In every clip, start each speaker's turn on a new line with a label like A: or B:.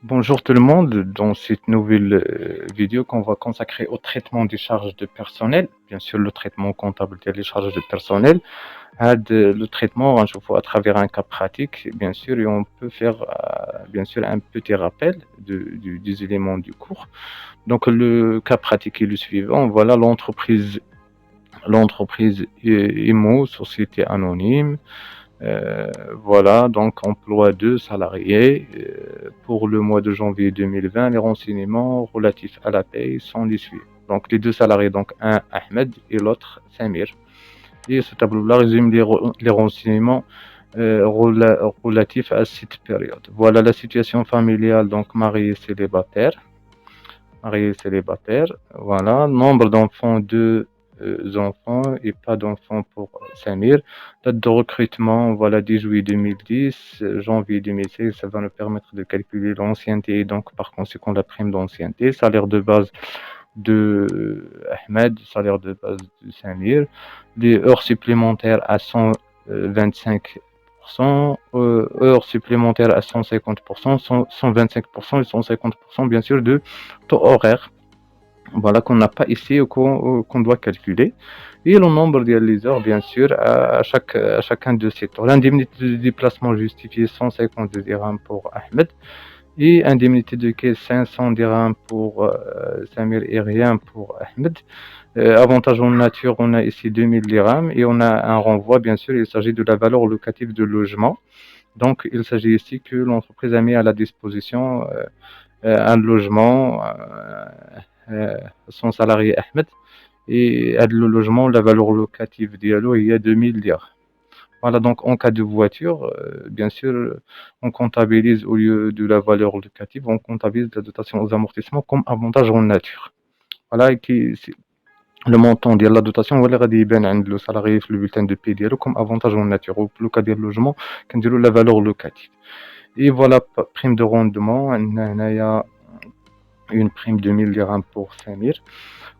A: Bonjour tout le monde, dans cette nouvelle vidéo qu'on va consacrer au traitement des charges de personnel, bien sûr le traitement comptable des charges de personnel, le traitement je vois à travers un cas pratique bien sûr et on peut faire bien sûr un petit rappel des éléments du cours. Donc le cas pratique est le suivant, voilà l'entreprise IMO, Société Anonyme. Voilà, donc emploi de salariés. Pour le mois de janvier 2020, les renseignements relatifs à la paye sont les suivants. Donc les deux salariés, donc un Ahmed et l'autre Samir. Et ce tableau-là résume les renseignements relatifs à cette période. Voilà la situation familiale, donc marié célibataire. Marié célibataire, voilà. Nombre d'enfants, deux enfants et pas d'enfants pour Samir. Date de recrutement, voilà, 10 juillet 2010, janvier 2016, ça va nous permettre de calculer l'ancienneté et donc par conséquent la prime d'ancienneté. Salaire de base de Ahmed, salaire de base de Samir. Les heures supplémentaires à 125%, heures supplémentaires à 150%, 125% et 150% bien sûr de taux horaire, voilà, qu'on n'a pas ici ou qu'on doit calculer. Et le nombre de les heures, bien sûr, à chacun de ces taux. L'indemnité de déplacement justifiée 150 dirhams pour Ahmed et indemnité de caisse 500 dirhams pour Samir et rien pour Ahmed. Avantage en nature, on a ici 2000 dirhams et on a un renvoi, bien sûr, il s'agit de la valeur locative de logement. Donc, il s'agit ici que l'entreprise a mis à la disposition un logement, son salarié Ahmed, et le logement, la valeur locative d'Yalo, il y a 2000 dirhams. Voilà, donc en cas de voiture, bien sûr, on comptabilise au lieu de la valeur locative, on comptabilise la dotation aux amortissements comme avantage en nature. Voilà, le montant de la dotation, voilà, le salarié le bulletin de paie comme avantage en nature. Ou le cas du logement, quand la valeur locative. Et voilà, prime de rendement, il y a une prime de 1000 dirhams pour Samir.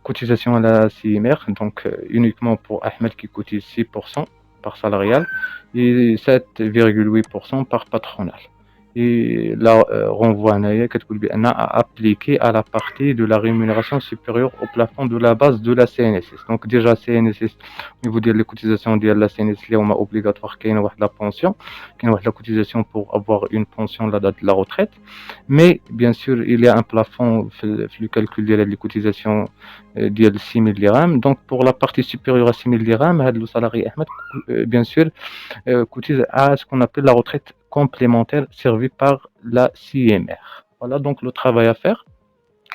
A: Cotisation à la CIMR, donc uniquement pour Ahmed qui cotise 6% par salarial et 7,8% par patronal. Et là, renvoie à appliquer à la partie de la rémunération supérieure au plafond de la base de la CNSS. Donc déjà CNSS, au niveau de les cotisations de la CNSS, on a obligatoire qu'il y ait la pension, qu'il y ait la cotisation pour avoir une pension la date de la retraite. Mais bien sûr, il y a un plafond, le calcul de cotisation de 6000 dirhams. Donc, pour la partie supérieure à 6000 dirhams, le salarié Ahmed, bien sûr, cotise à ce qu'on appelle la retraite complémentaire servie par la CMR. Voilà donc le travail à faire.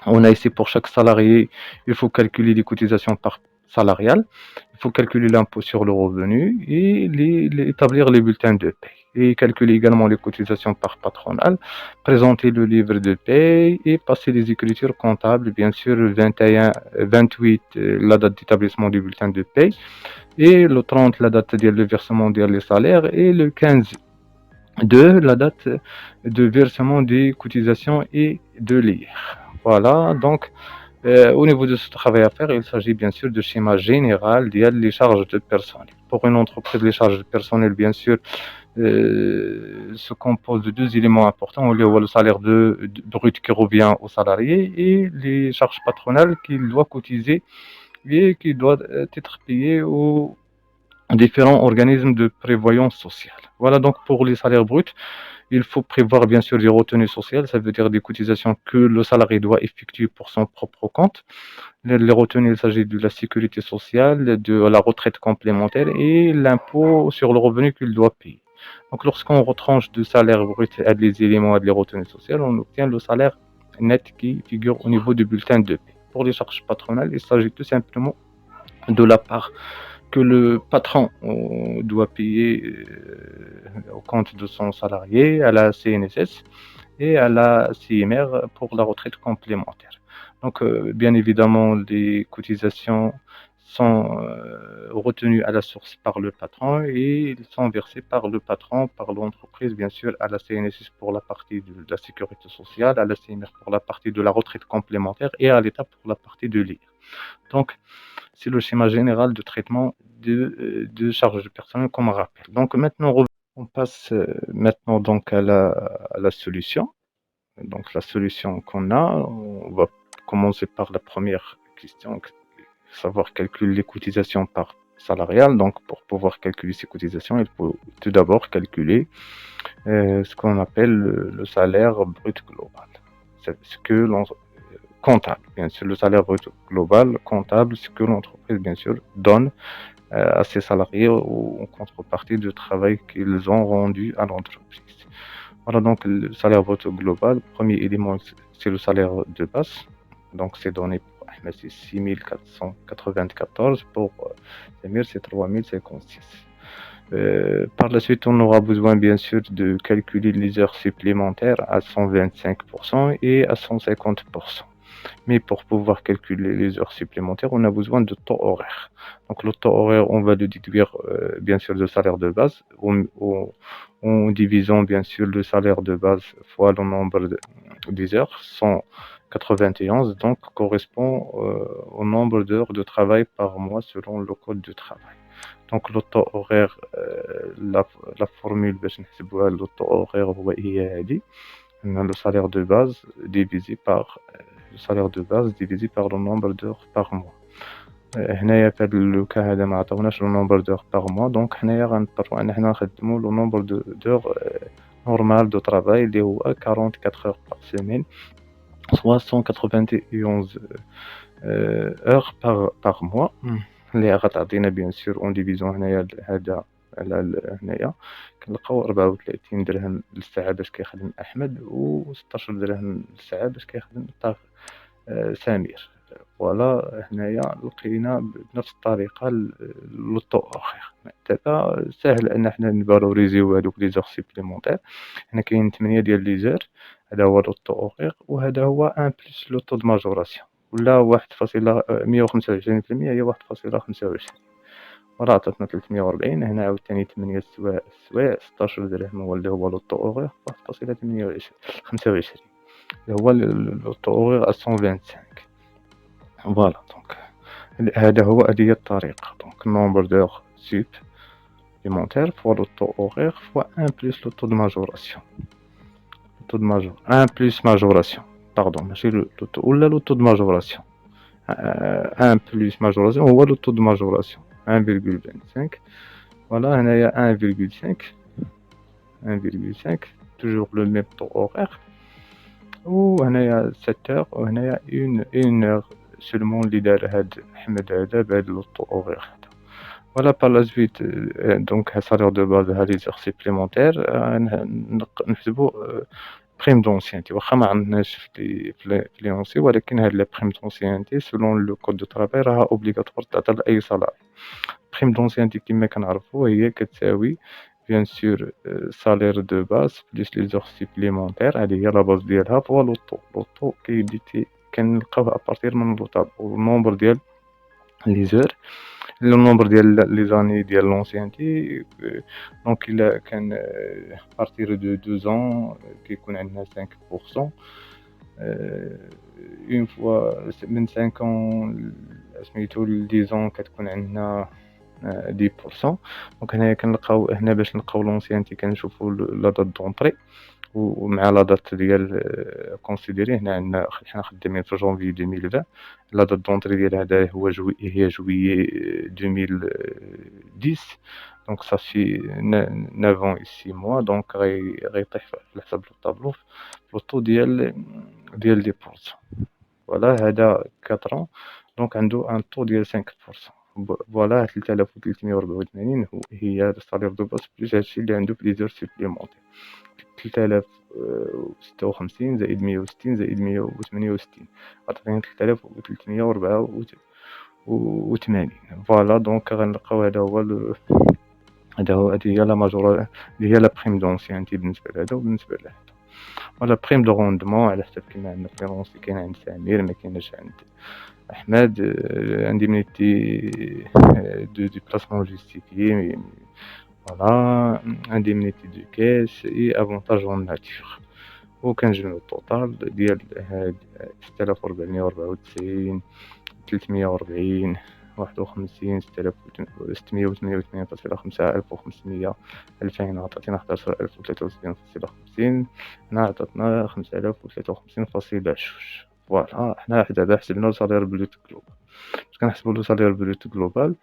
A: On a ici pour chaque salarié, il faut calculer les cotisations par salariale, il faut calculer l'impôt sur le revenu et établir les bulletins de paie. Et calculer également les cotisations par patronale, présenter le livre de paie et passer les écritures comptables, bien sûr, 21, 28, la date d'établissement du bulletin de paie, et le 30, la date de versement des salaires, et le 15, la date de versement des cotisations et de l'IR. Voilà, donc au niveau de ce travail à faire, il s'agit bien sûr de schéma général des charges de personnel. Pour une entreprise, les charges de personnel, bien sûr, se composent de deux éléments importants. Le salaire brut qui revient au salarié et les charges patronales qu'il doit cotiser et qui doivent être payées aux différents organismes de prévoyance sociale. Voilà donc pour les salaires bruts. Il faut prévoir bien sûr des retenues sociales, ça veut dire des cotisations que le salarié doit effectuer pour son propre compte. Les retenues, il s'agit de la sécurité sociale, de la retraite complémentaire et l'impôt sur le revenu qu'il doit payer. Donc lorsqu'on retranche de salaire brut à des éléments à des retenues sociales, on obtient le salaire net qui figure au niveau du bulletin de paie. Pour les charges patronales, il s'agit tout simplement de la part que le patron doit payer au compte de son salarié, à la CNSS et à la CMR pour la retraite complémentaire. Donc, bien évidemment, les cotisations sont retenues à la source par le patron et ils sont versés par le patron, par l'entreprise, bien sûr, à la CNSS pour la partie de la sécurité sociale, à la CMR pour la partie de la retraite complémentaire et à l'État pour la partie de l'IR. Donc, c'est le schéma général de traitement de charges de personnel comme rappel. Donc maintenant, on passe maintenant donc à la solution. Donc la solution qu'on a, on va commencer par la première question, savoir calculer les cotisations par salariale. Donc pour pouvoir calculer ces cotisations, il faut tout d'abord calculer ce qu'on appelle le salaire brut global. C'est ce que l'on comptable, bien sûr, le salaire brut global comptable, ce que l'entreprise, bien sûr, donne à ses salariés en contrepartie du travail qu'ils ont rendu à l'entreprise. Voilà donc le salaire brut global. Premier élément, c'est le salaire de base. Donc c'est donné pour Ahmed, c'est 6494. Pour Samir, c'est 3056. Par la suite, on aura besoin bien sûr de calculer les heures supplémentaires à 125% et à 150%. Mais pour pouvoir calculer les heures supplémentaires, on a besoin de taux horaire. Donc le taux horaire, on va le déduire bien sûr du salaire de base en divisant bien sûr le salaire de base fois le nombre des heures, 191, donc correspond au nombre d'heures de travail par mois selon le code du travail. Donc le taux horaire, la formule باش نحسبوها le taux horaire هي هذه le salaire de base divisé par le nombre d'heures par mois. هنايا في هذا لو كان هذا ما عطاوناش le nombre d'heures par mois, donc هنايا غنضطروا ان حنا نخدموا le nombre d'heures normal de travail اللي هو 44 heures par semaine, soit 191 heures par mois. اللي غتعطينا بيان سور اون ديفيزيون هنايا هذا على هنايا كنلقاو 34 درهم للساعه باش كيخدم احمد و 16 درهم للساعه باش كيخدم سمير. فوالا هنايا لقينا بنفس الطريقه لو طو اخر. دابا سهل ان حنا نفالوريزيو هذوك لي زور سوبليمونتير. هنا كاين 8 ديال لي زور، هذا هو لو طو اوغير، وهذا هو ان بلس لو طو دو ماجوراسيون، ولا 1.125% هي 1.25. وراه عطاتنا 340. هنا عاوتاني 8 السوايع 16 درهم هو اللي هو لو طو اوغير 1.25 اللي هو لو طو اوغير 125. فوالا دونك هذه هي الطريقة. دونك نومبر دور سوبليمونتير فوا لو طو اوغير فوا ان بلس لو طو دو ماجوراسيون. لو طو دو ماجور ان بلس ماجوراسيون باردون، ماشي لو طو ولا لو طو دو ماجوراسيون. ان بلس ماجوراسيون هو لو طو دو ماجوراسيون 1,25. فوالا هنايا 1,5 توجور لو ميم طو اوغير، وهنايا 7 heures وهنايا 1 heure سولمون اللي دار هاد احمد هذا بهاد لو طو اوغير هذا. فوالا بار لا سويت دونك سالير دو باز ها لي زور سوبليمونتير نحسبو بريم دونسيانتي. واخا ما عندناش في لي اونسي، ولكن هاد لي بريم دونسيانتي سولون لو كود دو ترافاي راها اوبليغاتوار تعطى لاي سالاري. بريم دونسيانتي كيما كنعرفو هي كتساوي بيان سور سالير دو باز بليس لي زور سوبليمونتير، هادي هي لا باز ديالها فوا لو طو كيديتي كنلقاوه ابارتير من لو طابلو النومبر ديال لي زور، لو نومبر ديال لي زاني ديال لونسيانتي. دونك الا كان بارتير دو 2 ans كيكون عندنا 5%. اون فوا من 5 ans سميتو ل 10 ans كتكون عندنا 10%. دونك هنايا كنلقاو هنا باش نلقاو لونسيانتي كنشوفو لا دات دونطري ومع لا دات ديال كونسيديري. هنا عندنا حنا خدامين في جونفي 2020، لا دات دونطري ديال هذا هو هي جويي 2010. دونك صافي 9 ans et 6 mois. دونك غيطيح على حسب الطابلو في لوطو ديال 10%. فوالا هذا 4 ans دونك عنده ان طو ديال 5%. فوالا 3384 هي السالير دو باس بليس هادشي اللي عنده في لي زور سوبليمونتير. 3056 زائد 160 زائد 168 عطاتني 3384. فوالا دونك غنلقاو هذا هو هذه هي لا ماجور، هي لا بريم دونسيانتي بالنسبه لهذا وبالنسبه لهذا. ولا بريم دو روندمون على حسب كيما عندنا في فرونسي كاين عند سمير ما كاينش عند احمد. انديمنيتي دو بلاسمون جوستيفيي، فوالا انديمنيتي دو كاش اي افونتاج اون ناتور. وكنجمعو التوتال ديال هاد 6494 340 51 6688.5 1500 2000 عطاتنا 11063.50 هنا عطاتنا 5053.2. فوالا حنا دابا حسبنا سالير بروت جلوبال. باش كنحسبوا لو سالير بروت جلوبال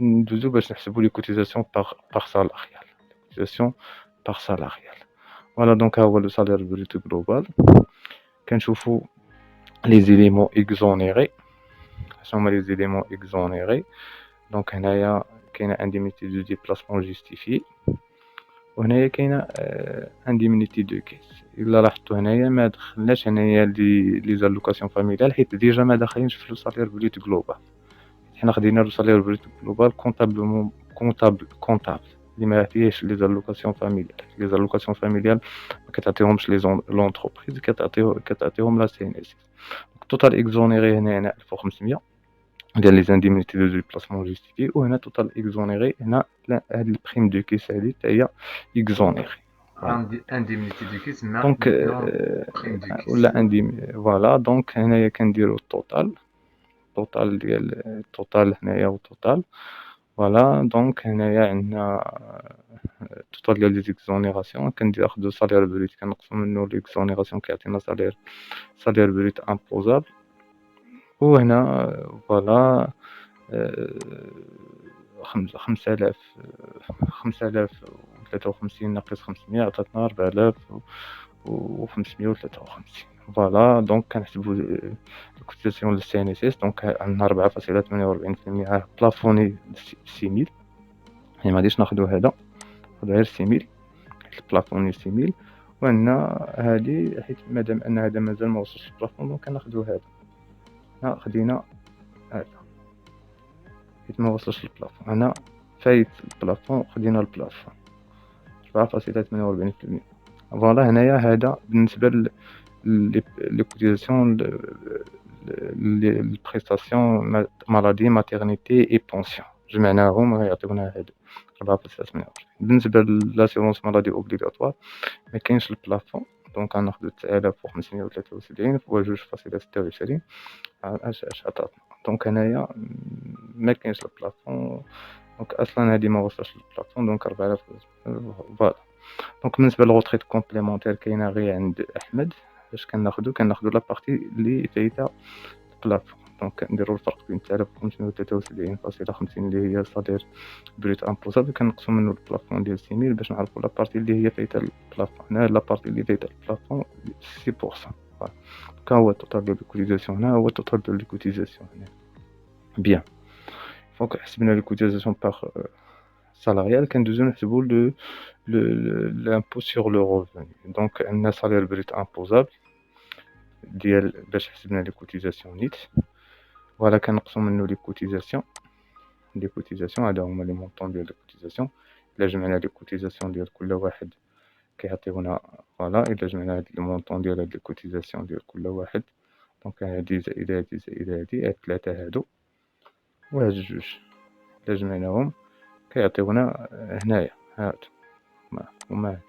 A: ندوزو باش نحسبوا لي كوتيزاسيون باغ سالاريال. كوتيزاسيون باغ سالاريال. فوالا دونك ها هو لو سالير بروت جلوبال. كنشوفوا لي زيليمون اكزونيري. شنو هما لي زيليمون اكزونيري؟ دونك هنايا كاينه انديميتي دو ديبلاسمون جوستيفي، وهنايا كاينه انديميتي دو كيس. الا لاحظتوا هنايا ما دخلناش هنايا لي زالوكاسيون فاميليال حيت ديجا ما داخلينش في لو سالير بروت جلوبال. حنا خدينا لو سالير بروت جلوبال كونطابل اللي ما فيهش لي زالوكاسيون فاميليال. لي زالوكاسيون فاميليال ما كتعطيهمش لونتربريز، كتعطيهم لا سي ان اس. توتال اكزونيري هنا 1500 ديال لي زانديميتي دو ديبلاسمون جوستيفي، وهنا توتال اكزونيري هنا هاد البريم دو كيس هادي حتى هي اكزونيري.
B: انديمنيتي دو كيس مع
A: دونك
B: بريم دو كيس
A: ولا فوالا. دونك هنايا كنديرو التوتال ديال التوتال هنايا والتوتال. فوالا دونك هنايا عندنا التوتال ديال لي زيكزونيراسيون. كناخدو سالير بروت كنقصو منو ليكزونيراسيون كيعطينا سالير بروت امبوزابل. وهنا فوالا 5053 ناقص 500 عطاتنا 4553. فوالا دونك كنحسبو الكوتيزاسيون للسي ان اس اس. دونك عندنا 4.48% بلافوني 6000. يعني ما غاديش ناخدو هذا، ناخدو غير 6000 البلافوني 6000. وعندنا هادي حيت مادام ان هذا مازال ما وصلش للبلافون دونك كناخدو هذا. هنا خدينا هذا حيت ما وصلش للبلافون. هنا فايت البلافون خدينا البلافون 4.48%. فوالا هنايا هذا بالنسبه لي كوتيزاسيون البريستاسيون مالادي ماتيرنيتي اي بونسيون جمعناهم غيعطيونا هادو 4.48. بالنسبه للاسيرونس مالادي اوبليغاتوار ما كاينش البلافون. دونك غناخدو 9573 فوا 2.26 اش عطاتنا. دونك هنايا ما كاينش البلافون. دونك اصلا هادي ما وصلش للبلافون. دونك 4000. فوالا دونك بالنسبه للغوتريت كومبليمونتير كاينه غير عند احمد. باش كناخدو لا بارتي اللي فايته البلافون. دونك كنديرو الفرق بين 3573.50 اللي هي صادير بريت امبوزابل كنقصو منو البلافون ديال 6000 باش نعرفو لا بارتي اللي هي فايته البلافون. هنا لا بارتي اللي فايته البلافون 6%. دونك هو التوتال ديال الكوتيزاسيون. هنا هو التوتال ديال الكوتيزاسيون هنا. بيان فوق حسبنا لي كوتيزاسيون باغ salarial كندوزو نحسبو l'impôt sur le revenu. دونك عندنا سالير بريت امبوزابل ديال باش حسبنا لي كوتيزاسيون نيت. فوالا كنقصو منو لي كوتيزاسيون هادو هما لي مونطون ديال لي كوتيزاسيون. الا جمعنا لي كوتيزاسيون ديال كل واحد كيعطيونا فوالا. الا جمعنا هاد لي مونطون ديال هاد لي كوتيزاسيون ديال كل واحد دونك هادي زائد هادي زائد هادي هاد ثلاثة هادو وهاد جوج الا جمعناهم كيعطيونا هنايا هادو هما هنايا.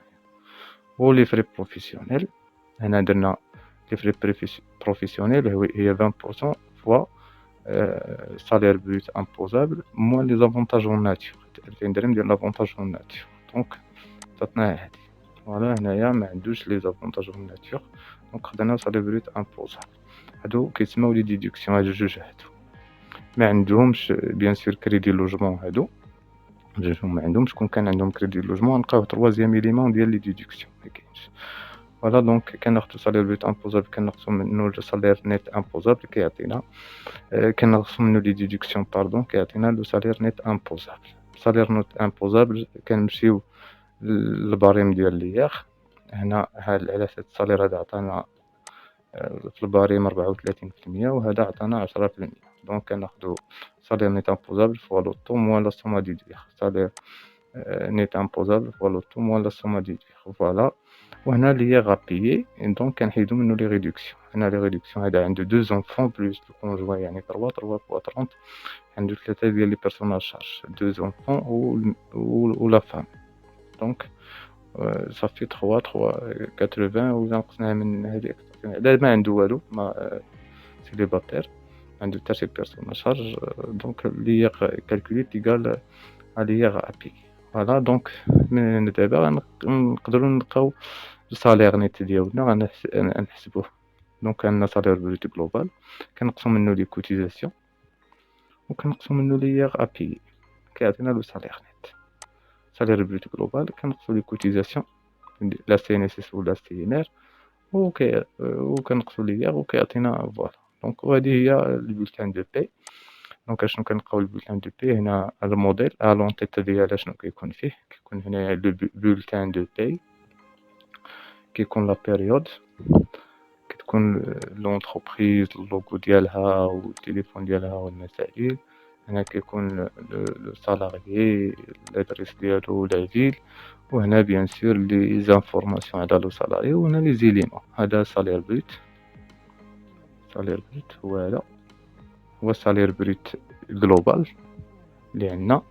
A: و لي فري بروفيسيونيل هنا درنا لي فري بروفيسيونيل هي 20% فوا سالير بروت امبوزابل موان لي زافونتاج اون ناتور 2000 درهم ديال لافونتاج اون ناتور. دونك عطاتنا هادي. فوالا هنايا ما عندوش لي زافونتاج اون ناتور دونك خدنا سالير بروت امبوزابل. هادو كيتسموا لي ديدكسيون. هادو جوج هادو ما عندهمش بيان سور كريدي لوجمون. هادو جوجهم ما عندهمش. كون كان عندهم كريدي لوجمون نلقاو تروازيام إليمون ديال لي ديدكسيون ما كاينش. فوالا دونك كناخدو سالير بروت امبوزابل كنقصو منو سالير نيت امبوزابل كيعطينا كنقصو منو لي ديدكسيون باردون كيعطينا لو سالير نيت امبوزابل. سالير نيت امبوزابل كنمشيو للباريم ديال لياخ. هنا على هاد السالير هذا عطانا في الباريم 34% وهذا عطانا 10%. دونك كناخدو سالير نيت امبوزابل فوا لوطو موان لا سوما دي دير. سالير نيت امبوزابل فوا لوطو موان لا سوما دي دير. فوالا وهنا اللي هي غابيي دونك كنحيدو منو لي ريدكسيون. هنا لي ريدكسيون هذا عنده 2 زونفون بلوس لو كونجوان يعني 3 فوا 30 عنده 3 ديال لي بيرسوناج شارج 2 زونفون و لا فام. دونك صافي 80 وإلا نقصناها من هادي لا ما عنده والو ما سيليباتير عنده حتى شي بيرسون شارج دونك l'IR calculé égal à l'IR appliqué. فوالا دونك من دابا نقدروا نلقاو السالير نيت ديالنا غنحسبوه. دونك عندنا سالير بروت جلوبال كنقصوا منه لي كوتيزاسيون وكنقصوا منه l'IR appliqué كيعطينا لو سالير نيت. سالير بروت جلوبال كنقصوا لي كوتيزاسيون لا CNSS ولا CNR وكنقصوا l'IR وكيعطينا فوالا. دونك وهذه هي البولتان دو باي. دونك اشنو كنلقاو البولتان دو بي هنا الموديل لونطيت ديالها شنو كيكون فيه كيكون هنايا لو بولتان دو بي كيكون لا بيريود كتكون لونتربريز اللوغو ديالها والتليفون ديالها والمسائل. هنا كيكون لو سالاريي لادريس ديالو لا فيل وهنا بيان سور لي زانفورماسيون على لو سالاري وهنا لي زيليمون. هذا سالير بروت هو هذا هو السالير بروت جلوبال اللي عندنا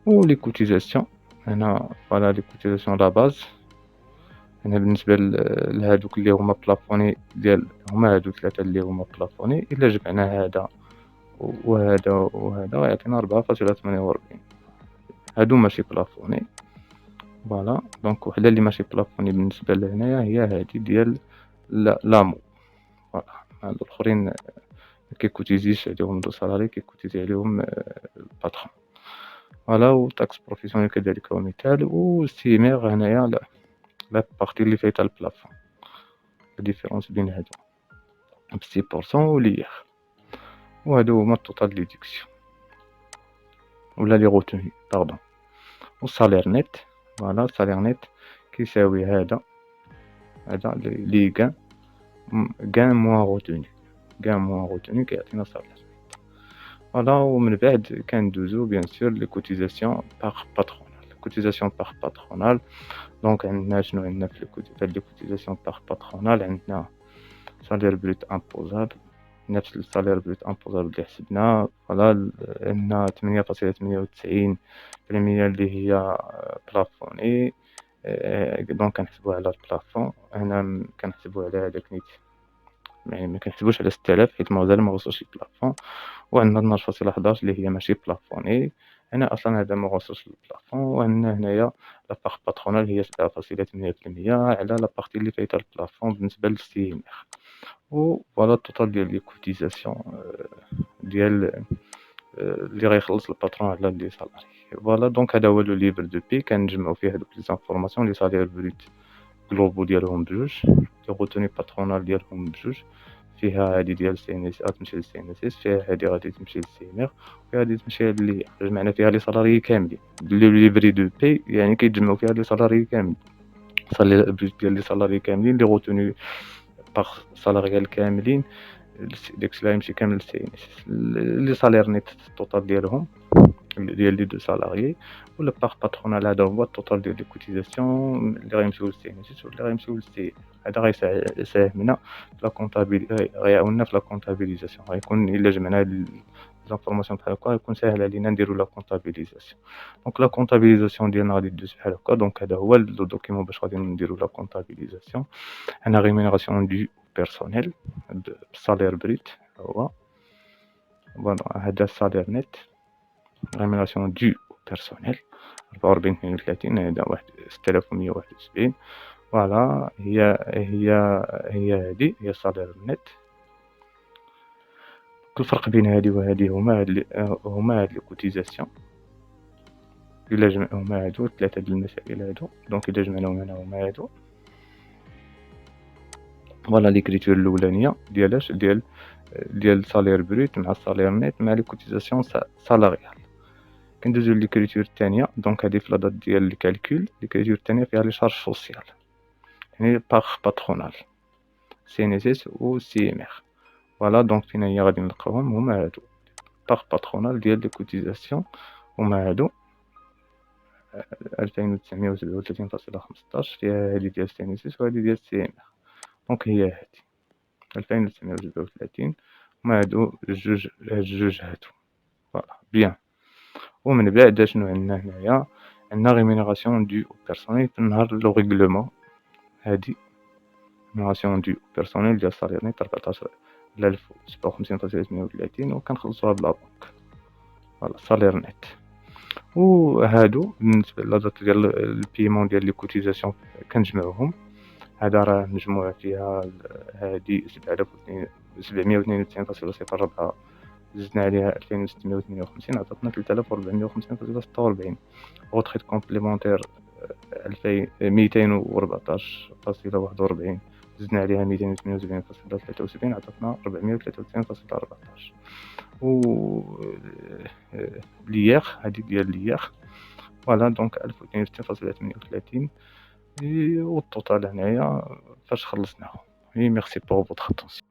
A: و لي كوتيزاسيون هنا فوالا لي كوتيزاسيون لا باز. هنا بالنسبة لهادوك اللي هما بلافوني ديال هما هادو ثلاثة اللي هما بلافوني إلا جمعنا هذا وهذا وهذا غيعطينا 4.48. هادو ماشي بلافوني فوالا. دونك وحدة اللي ماشي بلافوني بالنسبة لهنايا هي هادي ديال لامو فوالا. هادو الآخرين مكيكوتيزيش عليهم دو سالاري كيكوتيزي عليهم الباترون فوالا. و تاكس بروفيسيونيل كذلك هو مثال. و ستيمير هنايا لا بارتي اللي فايتة البلافون الديفيرونس بين هادو ب6% و l'IR وهادو هما التوتال ديدكسيون ولا لي غوتوني باردون. و السالير نيت فوالا. السالير نيت كيساوي هذا لي كان موان غوتوني كيعطينا سالير فوالا. ومن بعد كندوزو بيان سور لي كوتيزاسيون باغ باترونال. دونك عندنا شنو عندنا في لي كوتيزاسيون باغ باترونال عندنا سالير بروت امبوزابل نفس السالير بروت امبوزابل اللي حسبنا فوالا. عندنا 8.98% اللي هي بلافوني دونك كنحسبوها على البلافون. هنا كنحسبوها على هذاك نيت يعني ما كنحسبوش على 6000 حيت مازال ما وصلش البلافون. وعندنا 12.11 اللي هي ماشي بلافوني هنا اصلا هذا ما وصلش للبلافون. وعندنا هنايا لا باغ باترونال هي 7.8% على لا بارتي اللي فايتة البلافون بالنسبة للستيمير. و فوالا التوتال ديال لي كوتيزاسيون ديال اللي غيخلص الباترون على لي سالاري فوالا. دونك هذا هو لو ليفر دو بي كنجمعو فيه هادوك لي زانفورماسيون لي سالير بروت جلوبو ديالهم بجوج لي غوتوني باترونال ديالهم بجوج. فيها هادي ديال سي ان اس تمشي للسي ان اس فيها هادي غادي تمشي للسيمير وفيها هادي تمشي لي جمعنا فيها لي سالاري كاملين. لو ليفري دو بي يعني كيتجمعو فيها لي سالاري كاملين سالير بروت ديال لي سالاري كاملين لي غوتوني باغ سالاريال كاملين داكشي اللي غيمشي كامل للسي ان اس لي سالير نيت التوتال ديالهم ديال لي دو سالاريي ولا باغ باترونال. هذا هو التوتال ديال لي كوتيزاسيون اللي غيمشيو للسي ان اس ولا غيمشيو للسي. هذا غيساهمنا في لا كونطابيل غيعاوننا في لا كونطابيليزاسيون. غيكون الا جمعنا هاد لانفورماسيون بحال هكا غيكون ساهل علينا نديرو لا كونطابيليزاسيون. دونك لا كونطابيليزاسيون ديالنا غادي دوز بحال هكا. دونك هذا هو لو دوكيمون باش غادي نديرو لا كونطابيليزاسيون. هنا ريمونيراسيون دو بيرسونيل بالسالير بروت هو فوالا. هذا السالير نيت ريمونيراسيون دو بيرسونيل 44.32 هذا 6171 فوالا. هي هادي هي السالير نيت. الفرق بين هادي وهادي هما هاد لي كوتيزاسيون الا جمعهم هادو ثلاثه د المسائل هادو. دونك الا جمعناهم هنا هما هادو فوالا. ليكريتور الاولانيه ديالاش ديال سالير بروت مع السالير نيت مع لي كوتيزاسيون سالاريال. كندوزو ليكريتور الثانيه. دونك هادي في لادات ديال الكالكول. ليكريتور الثانيه فيها لي شارج سوسيال يعني باغ باترونال سي ان اس و سي ام ار فوالا. دونك فين هي غادي نلقاوهم هما هادو باغ باترونال ديال لي كوتيزاسيون هما هادو 2937.15 فيها هادي ديال سي ان اس وهادي ديال سي ام ار. دونك هي هادي 2937 هما هادو جوج هادو فوالا بيان. ومن بعد شنو عندنا هنايا عندنا ريمونيراسيون دو بيرسونيل في النهار لو ريغلومون. هادي ريمونيراسيون دو بيرسونيل ديال السالير نيت ل 1057.38 وكنخلصوها بلا بنك. فوالا سالير نت. وهادو بالنسبة لا دات ديال البيمون ديال لي كوتيزاسيون كنجمعوهم. هذا راه مجموع فيها هادي 792.04 زدنا عليها 2658 عطاتنا 3450.46. غوتخيت كومبليمونتير 214.41 زدنا عليها 278.73 عطاتنا 493.14. و ليير هادي ديال ليير فوالا دونك 1062.38. والتوتال هنايا فاش خلصناهم. ميرسي بور فوتر اتونسيون.